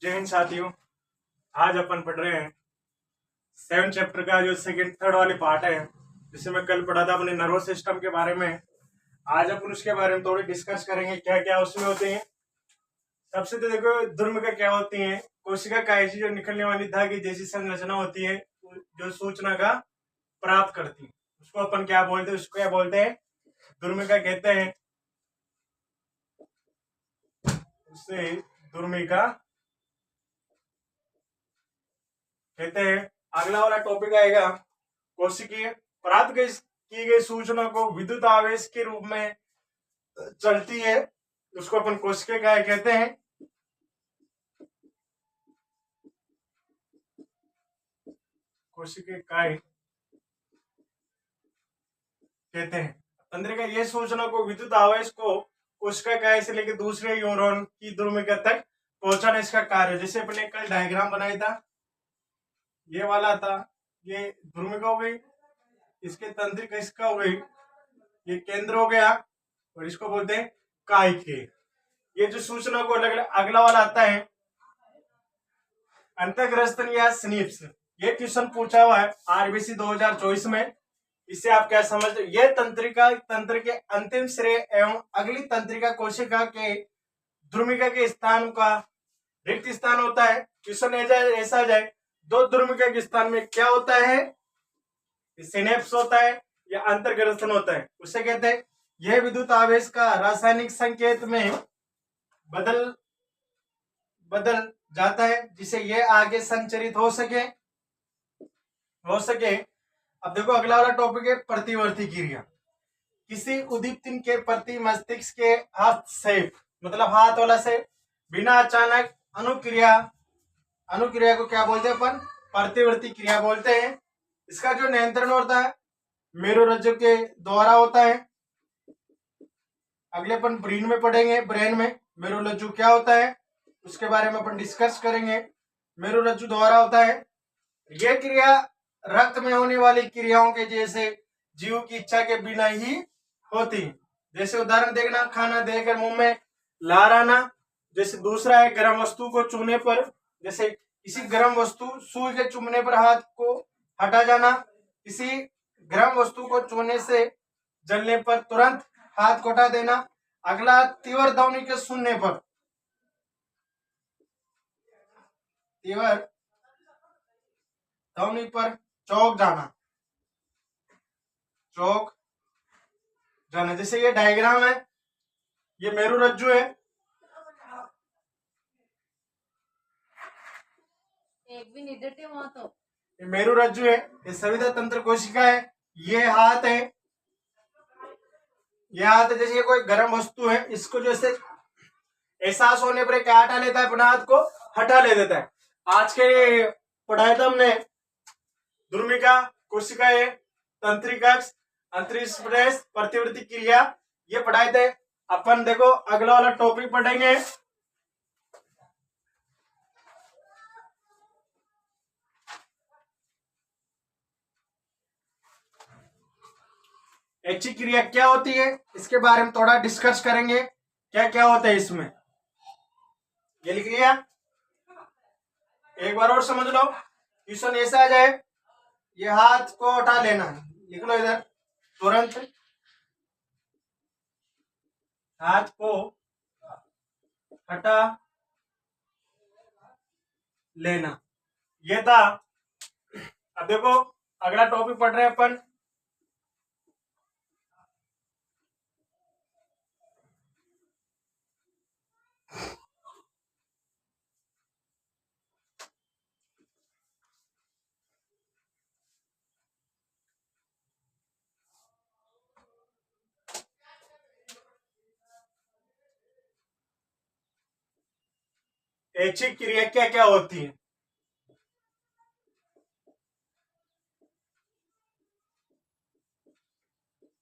जय हिंद साथियों। आज अपन पढ़ रहे हैं 7 चैप्टर का जो सेकंड थर्ड वाली पार्ट है, जिसे मैं कल पढ़ा था अपने नर्वस सिस्टम के बारे में। आज अपन उसके बारे में थोड़ी डिस्कस करेंगे, क्या क्या उसमें होते हैं। सबसे तो देखो दुर्मुखा क्या होती है। कोशिका कायजी जो निकलने वाली धागे जैसी संरचना होती है, जो सूचना का प्राप्त करती है, उसको अपन क्या बोलते हैं, उसको क्या बोलते हैं, दुर्मुखा कहते हैं। उससे दुर्मुखा कहते हैं। अगला वाला टॉपिक आएगा कोशिकीय। प्राप्त की गई सूचना को विद्युत आवेश के रूप में चलती है, उसको अपन कोशिकीय काय कहते हैं। कोशिकीय काय कहते हैं। तंत्रिका ये सूचना को विद्युत आवेश को कोशिका काय से लेकर दूसरे न्यूरॉन की ध्रुवीकता तक पहुंचाने इसका कार्य। जैसे अपने कल डायग्राम बनाया था, ये वाला था, ये ध्रुविका हो गई, इसके तंत्रिका इसका हो गई, ये केंद्र हो गया, और इसको बोलते हैं काय के। ये जो सूचना को अलग अलग, अगला वाला आता है अंतःग्रस्तन या स्निप्स। ये क्वेश्चन पूछा हुआ है आरबीसी 2024 में। इससे आप क्या समझते हो, ये तंत्रिका तंत्र के अंतिम श्रेय एवं अगली तंत्रिका कोशिका के ध्रुविका के स्थान का रिक्त स्थान होता है। क्वेश्चन ऐसा जाए, दो ध्रुविका के स्थान में क्या होता है, सिनेप्स होता है या अंतर्ग्रसन होता है, उसे कहते हैं। यह विद्युत आवेश का रासायनिक संकेत में बदल जाता है, जिसे यह आगे संचरित हो सके। अब देखो अगला वाला टॉपिक है प्रतिवर्ती क्रिया। किसी उद्दीपन के प्रति मस्तिष्क के हस्तक्षेप, मतलब हाथ वाला से बिना अचानक अनुक्रिया को क्या बोलते हैं अपन, प्रतिवर्ती क्रिया बोलते हैं। इसका जो नियंत्रण होता है मेरुरज्जु के द्वारा होता है। अगले अपन ब्रेन में पढ़ेंगे, ब्रेन में मेरुरज्जु क्या होता है उसके बारे में अपन डिस्कस करेंगे। मेरुरज्जु द्वारा होता है। यह क्रिया रक्त में होने वाली क्रियाओं के जैसे जीव की इच्छा के बिना ही होती। जैसे उदाहरण देखना, खाना देकर मुंह में लार आना। जैसे दूसरा है गर्म वस्तु को छूने पर, जैसे किसी गर्म वस्तु सुई के चुभने पर हाथ को हटा जाना, किसी गर्म वस्तु को छूने से जलने पर तुरंत हाथ को हटा देना। अगला तीव्र ध्वनि के सुनने पर, तीव्र ध्वनि पर चौक जाना। जैसे ये डायग्राम है, ये मेरुरज्जु है, एक भी नहीं देते वहां तो। ये मेरुरज्जु है, ये संविदा तंत्र कोशिका है, ये हाथ है, ये हाथ है। जैसे ये कोई गर्म वस्तु है, इसको जैसे एहसास होने पर क्या हटा लेता है, अपने हाथ को हटा ले देता है। आज के पढ़ाया था हमने ध्रुविका, कोशिका, तंत्रिका, अंतरिक्ष प्रदेश, प्रतिवर्ती क्रिया, ये पढ़ाए थे अपन। देखो अगला वाला टॉपिक पढ़ेंगे ऐच्छिक क्रिया क्या होती है, इसके बारे में थोड़ा डिस्कस करेंगे, क्या क्या होता है इसमें। ये लिख लिया, एक बार और समझ लो। क्वेश्चन ऐसा आ जाए, ये हाथ को उठा लेना, लिख लो इधर, तुरंत हाथ को हटा लेना, ये था। अब देखो अगला टॉपिक पढ़ रहे हैं अपन ऐच्छिक क्रिया क्या क्या होती है।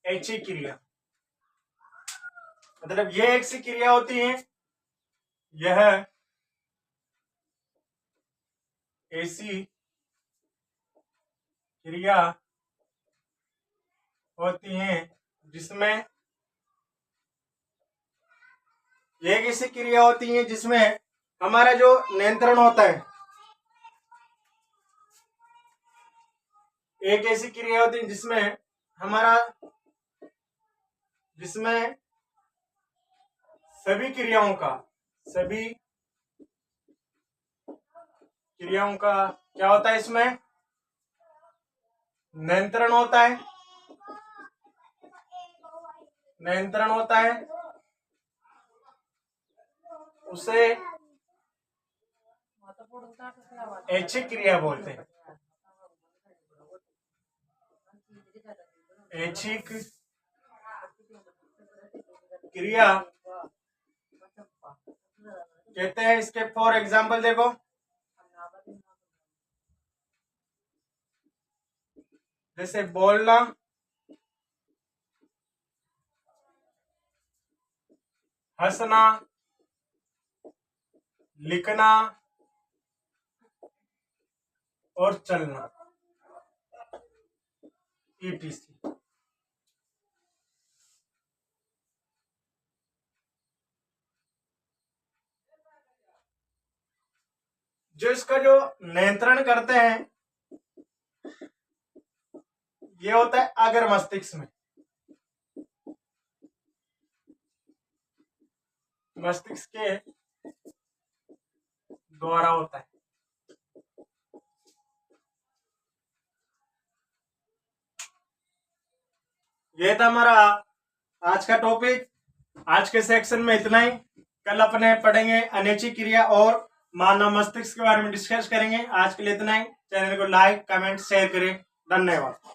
ऐच्छिक क्रिया मतलब ये एक सी क्रिया होती है, यह ऐसी क्रिया होती है जिसमें एक ऐसी क्रिया होती है जिसमें हमारा जो नियंत्रण होता है, एक ऐसी क्रिया होती है जिसमें सभी क्रियाओं का क्या होता है, इसमें नियंत्रण होता है, उसे ऐच्छिक क्रिया बोलते हैं। ऐच्छिक क्रिया कहते हैं। इसके फॉर एग्जाम्पल देखो, जैसे बोलना, हंसना, लिखना और चलना, ETC। जो इसका जो नियंत्रण करते हैं ये होता है अगर मस्तिष्क में, मस्तिष्क के द्वारा होता है। ये था हमारा आज का टॉपिक। आज के सेक्शन में इतना ही। कल अपने पढ़ेंगे अनैच्छिक क्रिया और मानव मस्तिष्क के बारे में डिस्कस करेंगे। आज के लिए इतना ही। चैनल को लाइक, कमेंट, शेयर करें। धन्यवाद।